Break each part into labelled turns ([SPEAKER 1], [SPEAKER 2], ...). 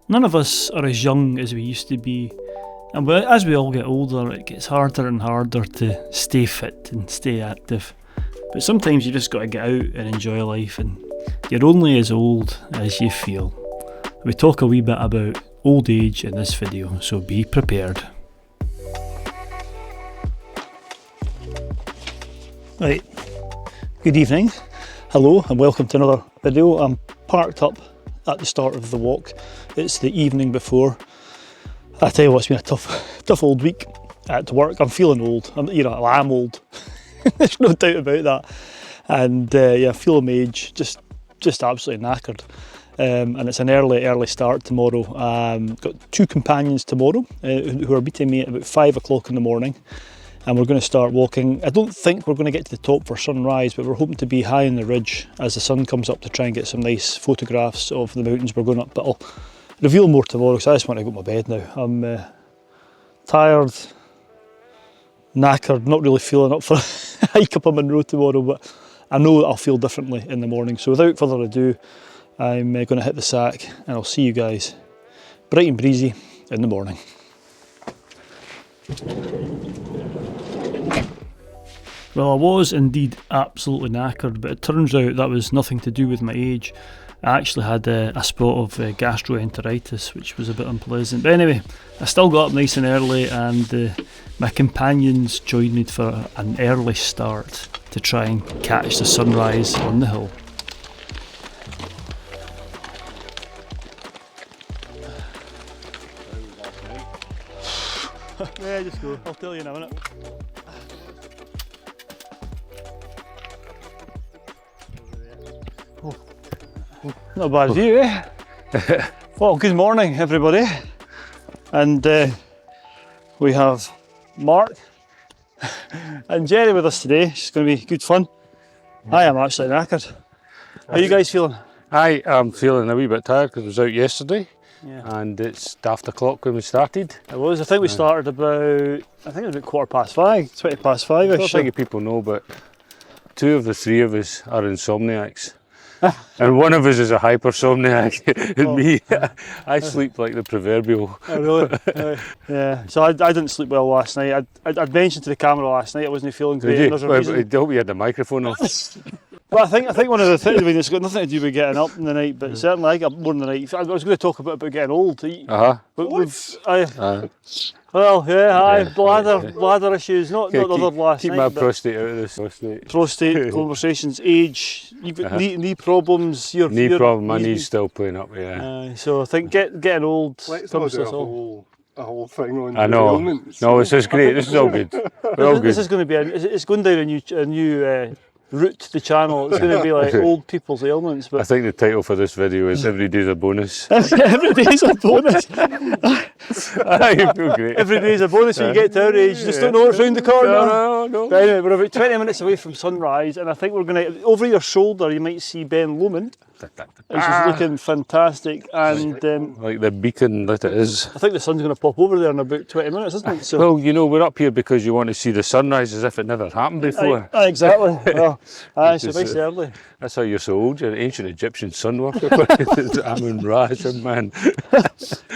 [SPEAKER 1] None of us are as young as we used to be, and as we all get older, it gets harder and harder to stay fit and stay active. But sometimes you just got to get out and enjoy life, and you're only as old as you feel. We talk a wee bit about old age in this video, so be prepared. Right, good evening, hello and welcome to another video. I'm parked up at the start of the walk. It's the evening before. I tell you what, it's been a tough old week at work. I'm feeling old. I'm old. There's no doubt about that. And yeah, feeling my age, just absolutely knackered. And it's an early start tomorrow. Got two companions tomorrow who are meeting me at about 5 o'clock in the morning. And we're going to start walking. I don't think we're going to get to the top for sunrise, but we're hoping to be high on the ridge as the sun comes up to try and get some nice photographs of the mountains we're going up. But I'll reveal more tomorrow because I just want to go to my bed now. I'm tired, knackered, not really feeling up for a hike up a Munro tomorrow, but I know that I'll feel differently in the morning. So without further ado, I'm going to hit the sack and I'll see you guys bright and breezy in the morning. Well, I was indeed absolutely knackered, but it turns out that was nothing to do with my age. I actually had a spot of gastroenteritis, which was a bit unpleasant. But anyway, I still got up nice and early, and my companions joined me for an early start to try and catch the sunrise on the hill. Yeah, just go. I'll tell you in a minute. Not a bad view, eh? Well, good morning everybody. And we have Mark and Jerry with us today. It's going to be good fun. I am actually knackered. How are you guys feeling?
[SPEAKER 2] I am feeling a wee bit tired because I was out yesterday.
[SPEAKER 1] Yeah.
[SPEAKER 2] And it's daft o'clock when we started.
[SPEAKER 1] It was. I think we started about, I think it was about 5:15, 20 past 5ish.
[SPEAKER 2] I don't think people know, but 2 of the 3 of us are insomniacs. And one of us is a hypersomniac. And me, I sleep like the proverbial.
[SPEAKER 1] Oh really? Yeah. So I didn't sleep well last night. I'd mentioned to the camera last night I wasn't feeling great.
[SPEAKER 2] Did
[SPEAKER 1] And
[SPEAKER 2] you?
[SPEAKER 1] there's a
[SPEAKER 2] I
[SPEAKER 1] reason.
[SPEAKER 2] hope you had the microphone off.
[SPEAKER 1] Well, I think one of the things, I mean, it's got nothing to do with getting up in the night, but certainly I got up more in the night. I was going to talk about getting old. Well, yeah, bladder issues, not the other last
[SPEAKER 2] keep
[SPEAKER 1] night.
[SPEAKER 2] My prostate out of this.
[SPEAKER 1] Prostate conversations, age, you've got knee problems.
[SPEAKER 2] Knee problem, my knee's still playing up, yeah.
[SPEAKER 1] So I think getting old
[SPEAKER 3] Let's
[SPEAKER 1] comes
[SPEAKER 3] not
[SPEAKER 1] to
[SPEAKER 3] do
[SPEAKER 1] us all.
[SPEAKER 3] a whole thing on
[SPEAKER 2] I know.
[SPEAKER 3] ailments.
[SPEAKER 2] No, this is great. This is all good. We're all
[SPEAKER 1] This
[SPEAKER 2] good.
[SPEAKER 1] is going to be it's going down a new route to the channel. It's going to be like old people's ailments. But
[SPEAKER 2] I think the title for this video is Every Day's a Bonus.
[SPEAKER 1] every day's a bonus.
[SPEAKER 2] I feel great.
[SPEAKER 1] Every day's a bonus when you get to our age. You just don't know what's round the corner.
[SPEAKER 2] No.
[SPEAKER 1] But anyway, we're about 20 minutes away from sunrise, and I think we're going to, over your shoulder, you might see Ben Lomond, which is looking fantastic. And
[SPEAKER 2] Like the beacon that it is.
[SPEAKER 1] I think the sun's going to pop over there in about 20 minutes, isn't it? So,
[SPEAKER 2] Well, you know, we're up here because you want to see the sunrise as if it never happened before.
[SPEAKER 1] exactly. Well, so nice early.
[SPEAKER 2] That's how you're so old. You're an ancient Egyptian sun worker. Amun-Ra, man.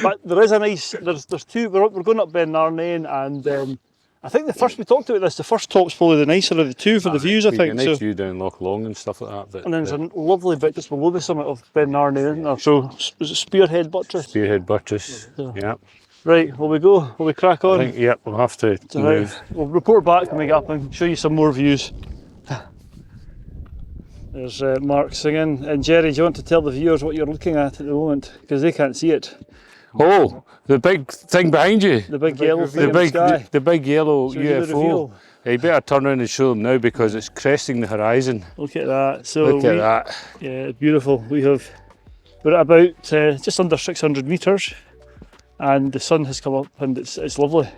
[SPEAKER 1] But there is a nice, there's 2, we're going up Ben Narnain, and I think we talked about this, the first top's probably the nicer of the 2 for the views, I think.
[SPEAKER 2] A nice view down Loch Long and stuff like that. But,
[SPEAKER 1] and then there's a lovely bit just below the summit of Ben Narnain, isn't there? So, is it Spearhead Buttress?
[SPEAKER 2] Spearhead Buttress, yeah.
[SPEAKER 1] Right, will we go? Will we crack on?
[SPEAKER 2] I think, yep, we'll have to move.
[SPEAKER 1] Right. We'll report back when we get up and show you some more views. There's Mark singing. And Jerry, do you want to tell the viewers what you're looking at the moment? Because they can't see it.
[SPEAKER 2] Oh, the big thing behind you.
[SPEAKER 1] The big yellow thing in the sky.
[SPEAKER 2] The big yellow
[SPEAKER 1] So you
[SPEAKER 2] UFO. You better turn around and show them now because it's cresting the horizon.
[SPEAKER 1] Look at that. So
[SPEAKER 2] Look at that.
[SPEAKER 1] Yeah, beautiful. We're at about just under 600 metres, and the sun has come up, and it's lovely.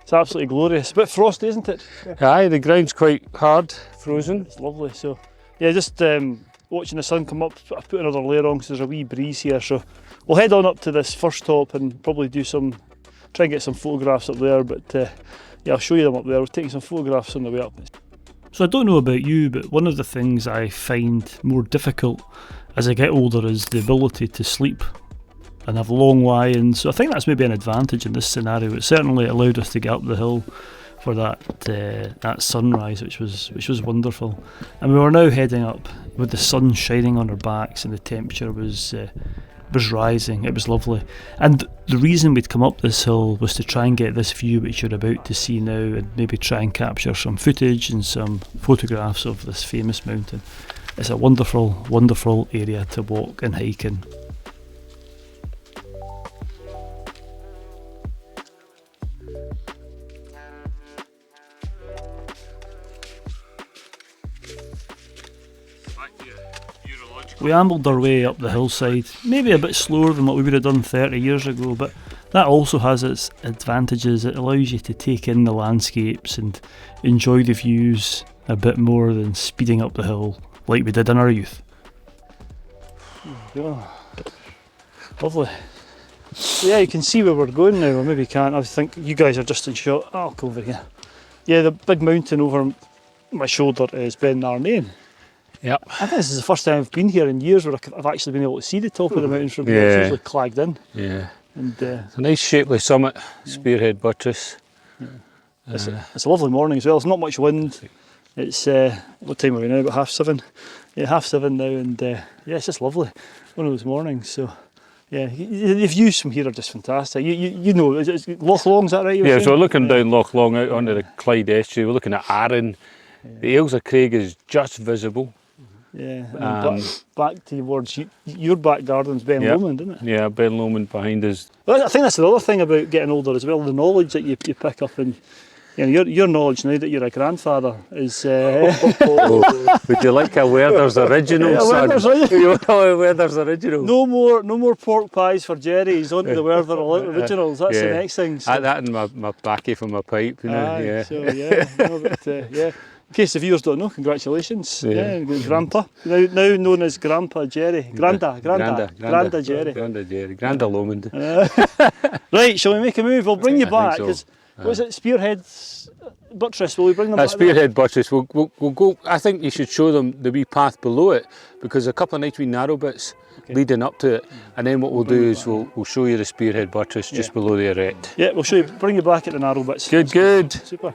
[SPEAKER 1] It's absolutely glorious. A bit frosty, isn't it?
[SPEAKER 2] Aye, the ground's quite hard, frozen.
[SPEAKER 1] It's lovely. So yeah, just watching the sun come up. I've put another layer on because there's a wee breeze here. So we'll head on up to this first top and probably try and get some photographs up there. But yeah, I'll show you them up there. We're taking some photographs on the way up. So I don't know about you, but one of the things I find more difficult as I get older is the ability to sleep. and have long lines. So I think that's maybe an advantage in this scenario. It certainly allowed us to get up the hill for that sunrise, which was wonderful. And we were now heading up with the sun shining on our backs, and the temperature was rising. It was lovely. And the reason we'd come up this hill was to try and get this view which you're about to see now, and maybe try and capture some footage and some photographs of this famous mountain. It's a wonderful, wonderful area to walk and hike in. We ambled our way up the hillside, maybe a bit slower than what we would have done 30 years ago, but that also has its advantages. It allows you to take in the landscapes and enjoy the views a bit more than speeding up the hill like we did in our youth. Yeah. Lovely. Yeah, you can see where we're going now, or maybe you can't. I think you guys are just in shot. I'll go over here. Yeah, the big mountain over my shoulder is Ben Narnain.
[SPEAKER 2] Yep.
[SPEAKER 1] I think this is the first time I've been here in years where I've actually been able to see the top of the mountain from here. It's usually clagged in.
[SPEAKER 2] Yeah.
[SPEAKER 1] And
[SPEAKER 2] it's a nice shapely summit, Spearhead Buttress.
[SPEAKER 1] Yeah. It's a lovely morning as well. There's not much wind. It's what time are we now? About 7:30. Yeah, 7:30 now, and yeah, it's just lovely. One of those mornings. So yeah, the views from here are just fantastic. You know, it's Loch Long, is that right?
[SPEAKER 2] Yeah, so we're looking down Loch Long out onto the Clyde estuary. We're looking at Arran. The Ailsa Craig is just visible.
[SPEAKER 1] Yeah, and back towards your back garden's Ben Lomond, isn't it?
[SPEAKER 2] Yeah, Ben Lomond behind us.
[SPEAKER 1] Well, I think that's the other thing about getting older as well, the knowledge that you pick up, and you know, your knowledge now that you're a grandfather is...
[SPEAKER 2] Would you like a Werther's original, son? You want a Werther's original?
[SPEAKER 1] No more pork pies for Jerry, he's on to the Werther originals, that's the next thing. So.
[SPEAKER 2] That and my baccy from my pipe, you know.
[SPEAKER 1] Yeah. So yeah. In case the viewers don't know, congratulations. Yeah, Grandpa. Now known as Grandpa Jerry. Granda Jerry.
[SPEAKER 2] Granda Jerry. Granda Lomond.
[SPEAKER 1] Right, shall we make a move? We'll bring you back, because was it Spearhead Buttress? Will we bring them back?
[SPEAKER 2] Spearhead Buttress. We'll go. I think you should show them the wee path below it, because a couple of nice wee narrow bits leading up to it, and then what we'll do is we'll show you the Spearhead Buttress just below the arete. Yeah, we'll show you. Bring you back at the narrow bits. Good. Super.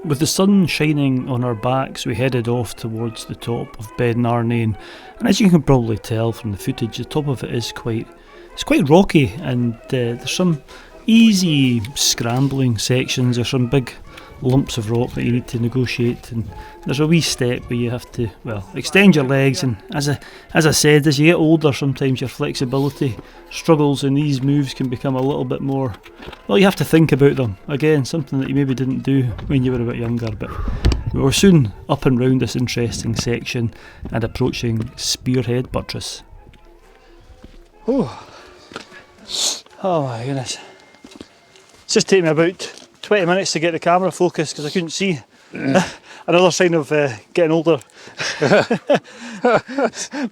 [SPEAKER 2] With the sun shining on our backs, we headed off towards the top of Ben Narnain, and as you can probably tell from the footage, the top of it is quite rocky, and there's some easy scrambling sections. There's some big lumps of rock that you need to negotiate, and there's a wee step where you have to, extend your legs, and as I said, as you get older, sometimes your flexibility struggles and these moves can become a little bit more, you have to think about them. Again, something that you maybe didn't do when you were a bit younger, but we were soon up and round this interesting section and approaching Spearhead Buttress. Oh my goodness. It's just taken me about 20 minutes to get the camera focused because I couldn't see. Another sign of getting older.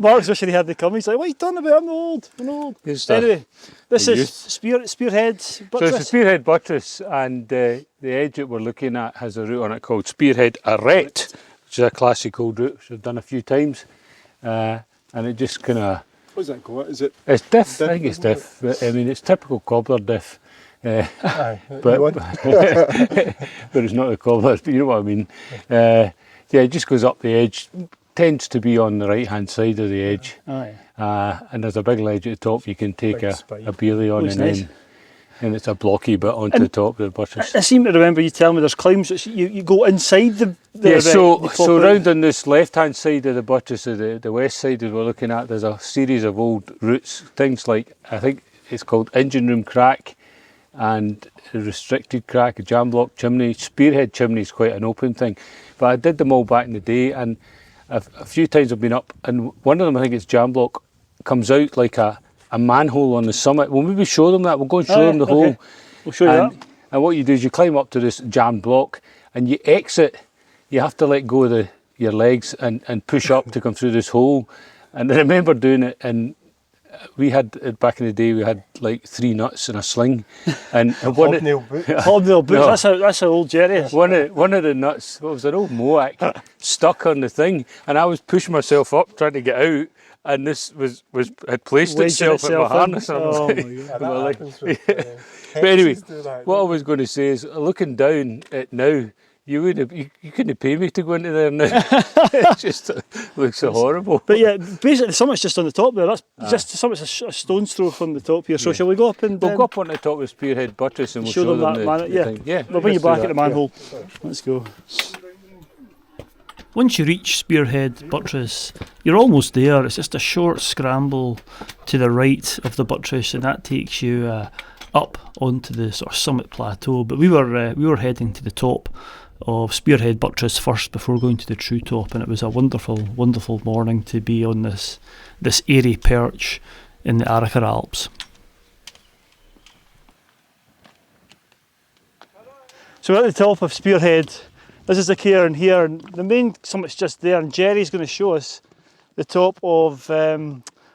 [SPEAKER 2] Mark's wishing he hadn't come. He's like, what are you talking about? I'm old. Anyway, this is Spearhead Buttress. So it's a Spearhead Buttress, and the edge that we're looking at has a route on it called Spearhead Arete, which is a classic old route which I've done a few times. And it just kind of...
[SPEAKER 3] What does that call it? Is it?
[SPEAKER 2] It's diff. I think it's diff. But, I mean, it's typical cobbler diff. But it's not a cobbler, but you know what I mean. It just goes up the edge, tends to be on the right hand side of the edge. And there's a big ledge at the top you can take a beelie on, and then and it's a blocky bit onto the top of the buttress. I seem to remember you telling me there's climbs that you go inside the so round on this left hand side of the buttress, of the west side as we're looking at, there's a series of old routes, things like, I think it's called Engine Room Crack, and a restricted crack, a jam block chimney. Spearhead chimney is quite an open thing, but I did them all back in the day, and a few times I've been up, and one of them, I think it's jam block, comes out like a manhole on the summit. We'll maybe show them that. We'll go and show them the hole. We'll show you that. And what you do is you climb up to this jam block and you exit. You have to let go of your legs and push up to come through this hole. And I remember doing it in we had back in the day. We had like 3 nuts in a sling, and
[SPEAKER 1] Hobnail boots. That's how old Jerry is.
[SPEAKER 2] One of the nuts, what was an old Moac, stuck on the thing, and I was pushing myself up trying to get out, and this had placed itself in my harness.
[SPEAKER 1] Oh my God.
[SPEAKER 2] But anyway, what I was going to say is, looking down at now, you couldn't pay me to go into there now. It just looks so horrible.
[SPEAKER 1] But yeah, basically the summit's just on the top there. That's just the summit's a stone's throw from the top here. So shall we go up and
[SPEAKER 2] we'll go up on the top of the Spearhead buttress and we'll show them the thing. Yeah,
[SPEAKER 1] we'll bring you back at the manhole. Yeah. Let's go. Once you reach Spearhead buttress, you're almost there. It's just a short scramble to the right of the buttress, and that takes you up onto the sort of summit plateau. But we were heading to the top of Spearhead buttress first before going to the true top, and it was a wonderful morning to be on this airy perch in the Arrochar Alps. So we're at the top of Spearhead. This is the cairn here, and the main summit's just there, and Jerry's going to show us the top of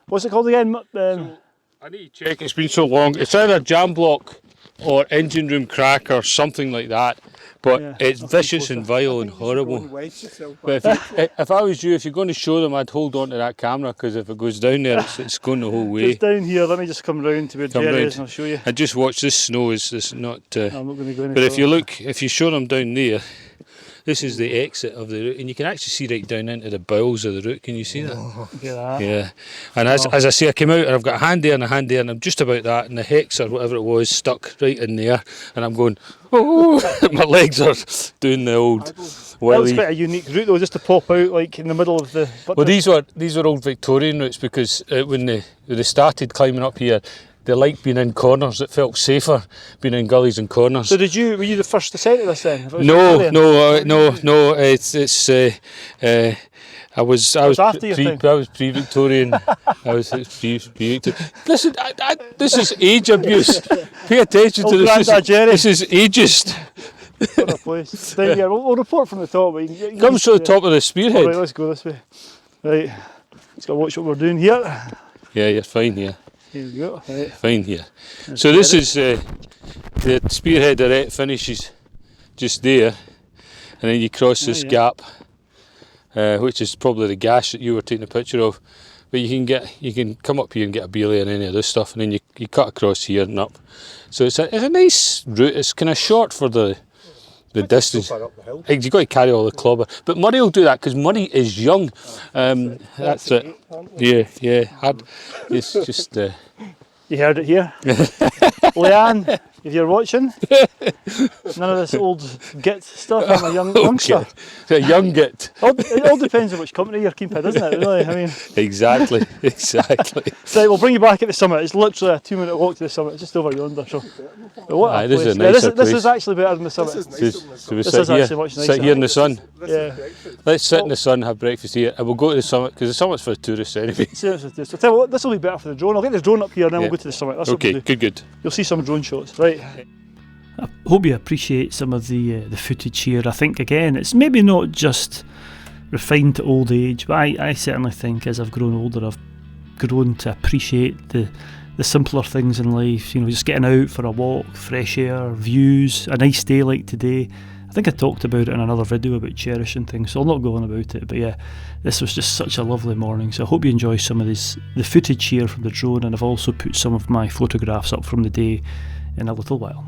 [SPEAKER 1] what's it called again?
[SPEAKER 2] So I need to check, it's been so long. It's either jam block or engine room crack or something like that. But yeah, it's vicious and vile and horrible. But if I was you, if you're going to show them, I'd hold on to that camera, because if it goes down there, it's going the whole way.
[SPEAKER 1] It's down here. Let me just come round to where Jerry is and I'll show you.
[SPEAKER 2] And just watch this snow. Is not.
[SPEAKER 1] I'm not going to go any
[SPEAKER 2] But
[SPEAKER 1] further.
[SPEAKER 2] if you show them down there, this is the exit of the route, and you can actually see right down into the bowels of the route. Can you see that?
[SPEAKER 1] Look at that.
[SPEAKER 2] Yeah. And as I say, I came out and I've got a hand there and a hand there, and I'm just about that, and the hex or whatever it was stuck right in there, and I'm going, oh, my legs are doing the old wily.
[SPEAKER 1] That was quite a unique route though, just to pop out like in the middle of the buttress.
[SPEAKER 2] Well, these were old Victorian routes, because when they started climbing up here, they liked being in corners. It felt safer being in gullies and corners.
[SPEAKER 1] So were you the first to set this then?
[SPEAKER 2] No. It's I was pre-Victorian. I was pre-Victorian. Listen, this is age abuse. Pay attention to this. This is ageist.
[SPEAKER 1] What a place. Down here, we'll report from the top. But you can
[SPEAKER 2] Come to the top of the Spearhead.
[SPEAKER 1] Right, let's go this way. Right, let's go watch what we're doing here.
[SPEAKER 2] Yeah, you're fine here.
[SPEAKER 1] Here we go. Right.
[SPEAKER 2] Fine here. So this is the Spearhead arete finishes just there, and then you cross this gap, which is probably the gash that you were taking a picture of. But you can come up here and get a beelie and any of this stuff, and then you cut across here and up. So it's a nice route. It's kind of short for the distance.
[SPEAKER 1] So far up the hill.
[SPEAKER 2] You've got to carry all the clobber. But Murray will do that, because Murray is young. That's it. Yeah. It's just...
[SPEAKER 1] You heard it here. Leanne, if you're watching, none of this old git stuff. I'm a youngster.
[SPEAKER 2] A young git.
[SPEAKER 1] It all depends on which company you're keeping, doesn't it? Really, I mean.
[SPEAKER 2] Exactly.
[SPEAKER 1] Right, we'll bring you back at the summit. It's literally a 2-minute walk to the summit. It's just over yonder. So, what a
[SPEAKER 2] this
[SPEAKER 1] place.
[SPEAKER 2] is a nicer
[SPEAKER 1] This is actually better than the summit.
[SPEAKER 2] So we sit here in the sun.
[SPEAKER 1] Yeah.
[SPEAKER 2] Let's sit in the sun, have breakfast here, and we'll go to the summit, because the summit's for the tourists anyway.
[SPEAKER 1] So tell you what, this will be better for the drone. I'll get the drone up here and then we'll go to the summit. That's
[SPEAKER 2] okay,
[SPEAKER 1] what we'll do.
[SPEAKER 2] good.
[SPEAKER 1] You'll see some drone shots, right? I hope you appreciate some of the footage here. I think again, it's maybe not just refined to old age, but I certainly think as I've grown older, I've grown to appreciate the simpler things in life. You know, just getting out for a walk, fresh air, views, a nice day like today. I think I talked about it in another video about cherishing things, so I'll not go on about it. But yeah, this was just such a lovely morning. So I hope you enjoy some of the footage here from the drone, and I've also put some of my photographs up from the day in a little while.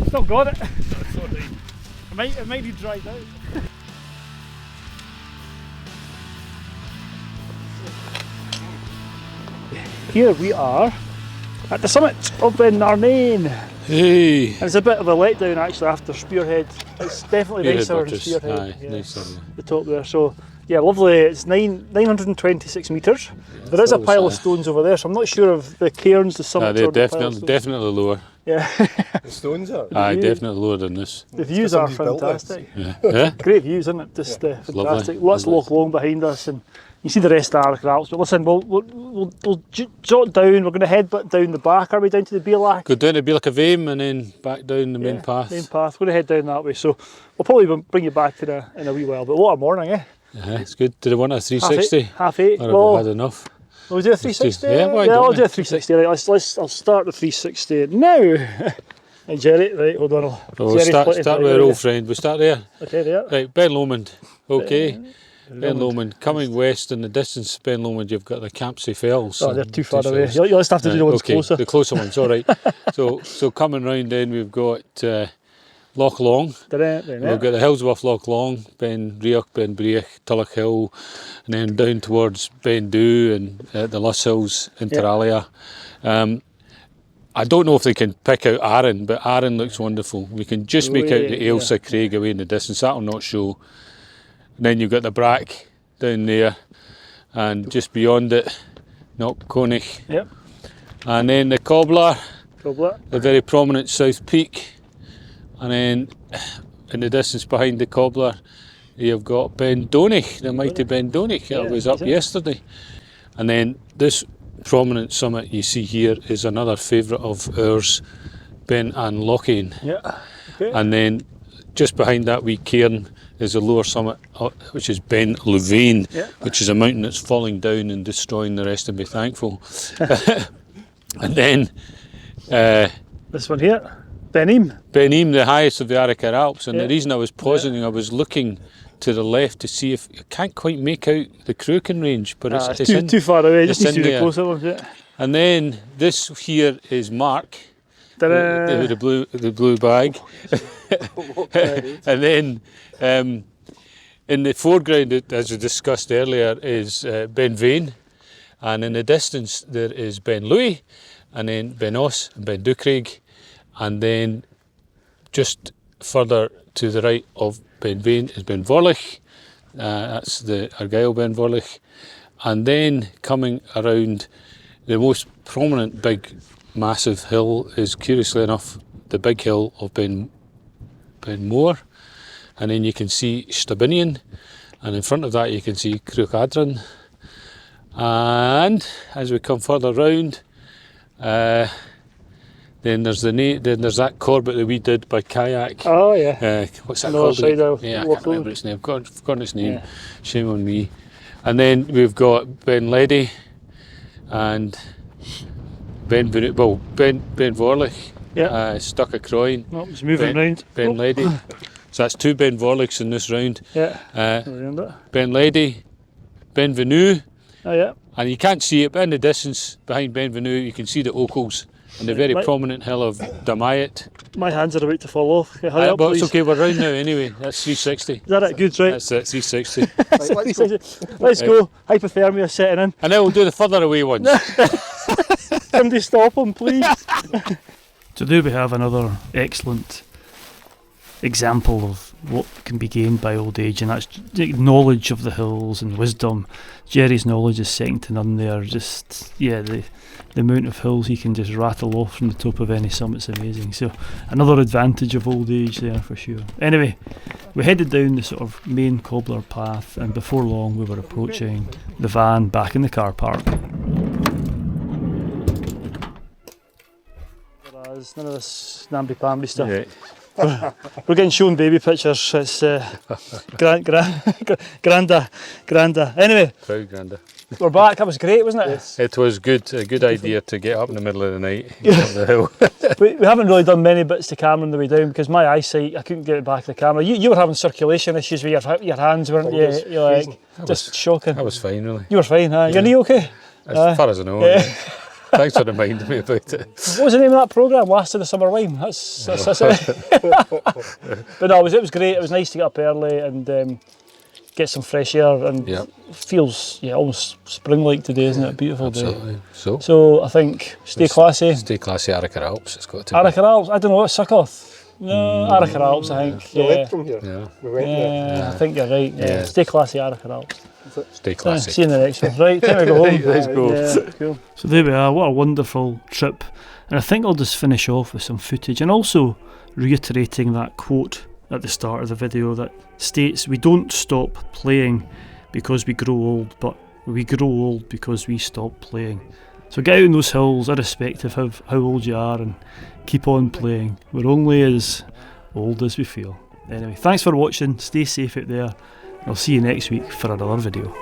[SPEAKER 1] Still got it. It might be dried out. here we are at the summit of Ben Narnain.
[SPEAKER 2] Hey!
[SPEAKER 1] And it's a bit of a letdown actually after Spearhead. It's definitely
[SPEAKER 2] Spearhead
[SPEAKER 1] nicer than
[SPEAKER 2] Buttress,
[SPEAKER 1] Spearhead.
[SPEAKER 2] aye,
[SPEAKER 1] Yeah.
[SPEAKER 2] nicer, yeah.
[SPEAKER 1] The top there. So yeah, lovely. It's 926 metres. There is a pile of stones over there, so I'm not sure of the cairns, the summit.
[SPEAKER 2] They're
[SPEAKER 1] or the pile of stones.
[SPEAKER 2] definitely lower.
[SPEAKER 1] Yeah.
[SPEAKER 3] The stones are?
[SPEAKER 2] Aye, definitely lower than this.
[SPEAKER 1] The views are
[SPEAKER 3] somebody's built this.
[SPEAKER 1] fantastic.
[SPEAKER 2] Yeah. Yeah?
[SPEAKER 1] Great views, isn't it? Just fantastic.
[SPEAKER 2] lovely,
[SPEAKER 1] Lots of Loch Long behind us, and you see the rest of the Arc Alps. But listen, we'll jot down. We're going to head down the back. Are we down to the Beerlach?
[SPEAKER 2] Go down to Beerlach and then back down the main path.
[SPEAKER 1] Main path. We're going to head down that way. So we'll probably bring you back in a wee while. But what a morning, eh?
[SPEAKER 2] It's good. Did they want a 360?
[SPEAKER 1] Half eight.
[SPEAKER 2] Or have
[SPEAKER 1] Well,
[SPEAKER 2] we had enough?
[SPEAKER 1] we'll do a 360.
[SPEAKER 2] Yeah, why
[SPEAKER 1] I'll
[SPEAKER 2] don't
[SPEAKER 1] do
[SPEAKER 2] we?
[SPEAKER 1] a 360. Right, I'll start the 360 now. Hey Jerry, right, hold on.
[SPEAKER 2] Well, we'll start with our old friend. We start there.
[SPEAKER 1] Okay, there.
[SPEAKER 2] Right, Ben Lomond. Okay. Ben Lomond. Coming west in the distance, Ben Lomond, you've got the Campsie Fells.
[SPEAKER 1] Oh, they're too far away. You'll just have to do the ones closer.
[SPEAKER 2] The closer ones, all right. So coming round then, we've got Loch Long. We've got the hills above Loch Long, Ben Rioch, Ben Breach, Tulloch Hill, and then down towards Ben Dhu and the Luss Hills in Taralia. I don't know if they can pick out Arran, but Arran looks wonderful. We can just make out the Ailsa Craig away in the distance. That'll not show. And then you've got the Brack down there, and just beyond it, Knockconich.
[SPEAKER 1] Yep.
[SPEAKER 2] And then the Cobbler,
[SPEAKER 1] Cobbler.
[SPEAKER 2] the very prominent South Peak. And then in the distance behind the Cobbler, you've got Ben Donich, the mighty Ben Donich. That was up yesterday. And then this prominent summit you see here is another favourite of ours, Ben An Lochain.
[SPEAKER 1] Yeah. Okay.
[SPEAKER 2] And then just behind that wee cairn is the lower summit, which is Ben Louvain, which is a mountain that's falling down and destroying the rest, and be thankful. And then
[SPEAKER 1] this one here, Benim.
[SPEAKER 2] Benim, the highest of the Arrochar Alps, and the reason I was pausing, I was looking to the left to see if I can't quite make out the Cruachan range, but it's
[SPEAKER 1] too far away. Just
[SPEAKER 2] it's
[SPEAKER 1] need to
[SPEAKER 2] in
[SPEAKER 1] do the closer ones. Yeah.
[SPEAKER 2] And then this here is Mark, the blue bag. And then in the foreground, as we discussed earlier, is Ben Vane, and in the distance there is Ben Louis, and then Ben Oss and Ben Ducraig, and then just further to the right of Ben Vane is Ben Vorlich. That's the Argyll Ben Vorlich. And then coming around, the most prominent big massive hill is, curiously enough, the big hill of Ben Moor. And then you can see Stabinian, and in front of that you can see Cruacadran. And as we come further round, then there's that Corbett that we did by kayak.
[SPEAKER 1] Oh yeah.
[SPEAKER 2] What's that
[SPEAKER 1] North
[SPEAKER 2] called?
[SPEAKER 1] side of
[SPEAKER 2] I
[SPEAKER 1] Loch
[SPEAKER 2] can't remember its name. I've forgotten its name.
[SPEAKER 1] Yeah.
[SPEAKER 2] Shame on me. And then we've got Ben Leddy and Ben Vorlich.
[SPEAKER 1] Yeah.
[SPEAKER 2] Stuck a Croyne.
[SPEAKER 1] No, it's moving round.
[SPEAKER 2] Ben Leddy. So that's two Ben Vorlichs in this round.
[SPEAKER 1] Yeah. Around it.
[SPEAKER 2] Ben Leddy, Ben Venu.
[SPEAKER 1] Oh yeah.
[SPEAKER 2] And you can't see it, but in the distance behind Ben Venu you can see the Ochels and the very prominent hill of Damayet.
[SPEAKER 1] My hands are about to fall off. Okay, hurry up,
[SPEAKER 2] But
[SPEAKER 1] please.
[SPEAKER 2] it's okay, we're round now anyway. That's 360.
[SPEAKER 1] Is that it? Good, right?
[SPEAKER 2] That's it, 360.
[SPEAKER 1] Let's go. Hypothermia setting in.
[SPEAKER 2] And then we'll do the further away ones.
[SPEAKER 1] Somebody stop him, please. So there we have another excellent example of what can be gained by old age, and that's knowledge of the hills and wisdom. Jerry's knowledge is second to none there. Just, yeah, the amount of hills he can just rattle off from the top of any summit's amazing. So another advantage of old age there for sure. Anyway, we headed down the sort of main Cobbler path, and before long we were approaching the van back in the car park. There's none of this namby-pamby stuff.
[SPEAKER 2] Yeah.
[SPEAKER 1] We're getting shown baby pictures. It's granda. Anyway,
[SPEAKER 2] Proud granda.
[SPEAKER 1] we're back. That was great, wasn't it?
[SPEAKER 3] Yes.
[SPEAKER 2] It was good, a good idea to get up in the middle of the night up the hill.
[SPEAKER 1] We haven't really done many bits to camera on the way down because my eyesight, I couldn't get it back to the camera. You were having circulation issues with your hands, weren't you? You're like, just shocking.
[SPEAKER 2] That was fine, really.
[SPEAKER 1] You were fine, huh? Your knee okay?
[SPEAKER 2] As far as I know. Yeah. Thanks for reminding me about it.
[SPEAKER 1] What was the name of that programme? Last of the Summer Wine. That's it. But no, it was great. It was nice to get up early and get some fresh air, and
[SPEAKER 2] Yep.
[SPEAKER 1] feels almost spring-like today, isn't it? A beautiful
[SPEAKER 2] Absolutely.
[SPEAKER 1] day.
[SPEAKER 2] So
[SPEAKER 1] So I think stay classy.
[SPEAKER 2] stay classy, Arachar Alps. It's got to
[SPEAKER 1] Arachar Alps, I don't know, Succoth. No, Arachar Alps, I think.
[SPEAKER 3] We
[SPEAKER 1] Yeah.
[SPEAKER 3] left from here.
[SPEAKER 2] Yeah.
[SPEAKER 3] We went there.
[SPEAKER 1] Yeah, I think you're right. Yeah.
[SPEAKER 2] Yeah.
[SPEAKER 1] Stay classy, Arachar Alps.
[SPEAKER 2] Stay classy.
[SPEAKER 1] See you in the next one. Right, time to go home.
[SPEAKER 2] Let's go.
[SPEAKER 1] Yeah, cool. So there we are, what a wonderful trip. And I think I'll just finish off with some footage and also reiterating that quote at the start of the video that states we don't stop playing because we grow old, but we grow old because we stop playing. So get out on those hills, irrespective of how old you are, and keep on playing. We're only as old as we feel. Anyway, thanks for watching, stay safe out there. I'll see you next week for another video.